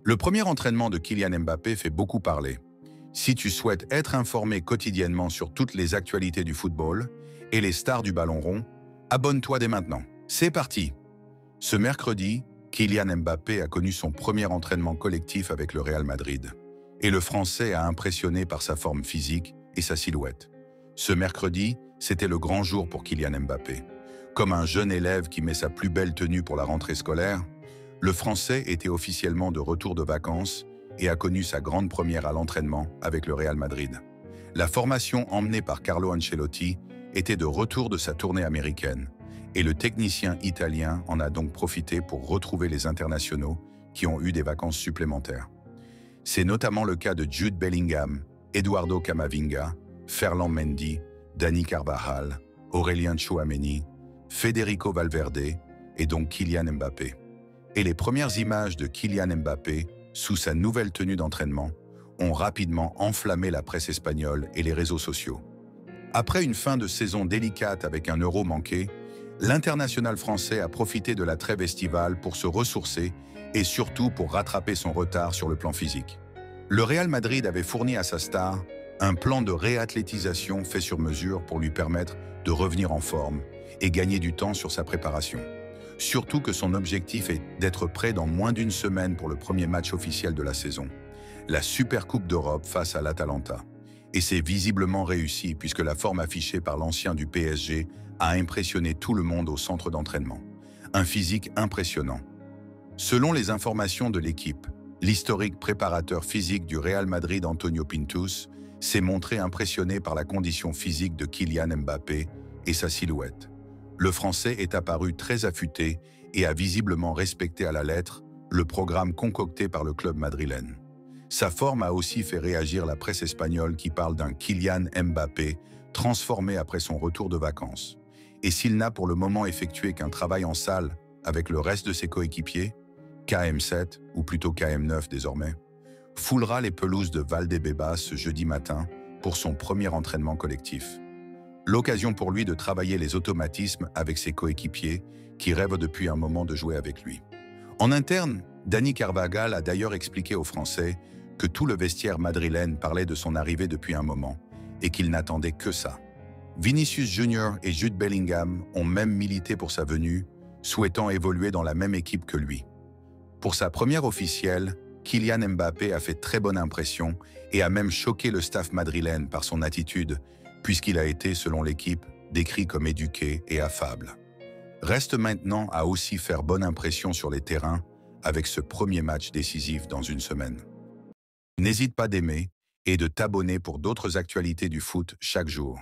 Le premier entraînement de Kylian Mbappé fait beaucoup parler. Si tu souhaites être informé quotidiennement sur toutes les actualités du football et les stars du ballon rond, abonne-toi dès maintenant. C'est parti! Ce mercredi, Kylian Mbappé a connu son premier entraînement collectif avec le Real Madrid. Et le Français a impressionné par sa forme physique et sa silhouette. Ce mercredi, c'était le grand jour pour Kylian Mbappé. Comme un jeune élève qui met sa plus belle tenue pour la rentrée scolaire, le Français était officiellement de retour de vacances et a connu sa grande première à l'entraînement avec le Real Madrid. La formation emmenée par Carlo Ancelotti était de retour de sa tournée américaine et le technicien italien en a donc profité pour retrouver les internationaux qui ont eu des vacances supplémentaires. C'est notamment le cas de Jude Bellingham, Eduardo Camavinga, Ferland Mendy, Dani Carvajal, Aurélien Tchouaméni, Federico Valverde et donc Kylian Mbappé. Et les premières images de Kylian Mbappé, sous sa nouvelle tenue d'entraînement, ont rapidement enflammé la presse espagnole et les réseaux sociaux. Après une fin de saison délicate avec un Euro manqué, l'international français a profité de la trêve estivale pour se ressourcer et surtout pour rattraper son retard sur le plan physique. Le Real Madrid avait fourni à sa star un plan de réathlétisation fait sur mesure pour lui permettre de revenir en forme et gagner du temps sur sa préparation. Surtout que son objectif est d'être prêt dans moins d'une semaine pour le premier match officiel de la saison, la Supercoupe d'Europe face à l'Atalanta. Et c'est visiblement réussi puisque la forme affichée par l'ancien du PSG a impressionné tout le monde au centre d'entraînement. Un physique impressionnant. Selon les informations de l'équipe, l'historique préparateur physique du Real Madrid Antonio Pintus s'est montré impressionné par la condition physique de Kylian Mbappé et sa silhouette. Le Français est apparu très affûté et a visiblement respecté à la lettre le programme concocté par le club madrilène. Sa forme a aussi fait réagir la presse espagnole qui parle d'un Kylian Mbappé transformé après son retour de vacances. Et s'il n'a pour le moment effectué qu'un travail en salle avec le reste de ses coéquipiers, KM7 ou plutôt KM9 désormais, foulera les pelouses de Valdebebas ce jeudi matin pour son premier entraînement collectif. L'occasion pour lui de travailler les automatismes avec ses coéquipiers qui rêvent depuis un moment de jouer avec lui. En interne, Dani Carvajal a d'ailleurs expliqué aux Français que tout le vestiaire madrilène parlait de son arrivée depuis un moment et qu'il n'attendait que ça. Vinicius Junior et Jude Bellingham ont même milité pour sa venue, souhaitant évoluer dans la même équipe que lui. Pour sa première officielle, Kylian Mbappé a fait très bonne impression et a même choqué le staff madrilène par son attitude, puisqu'il a été, selon l'équipe, décrit comme éduqué et affable. Reste maintenant à aussi faire bonne impression sur les terrains avec ce premier match décisif dans une semaine. N'hésite pas d'aimer et de t'abonner pour d'autres actualités du foot chaque jour.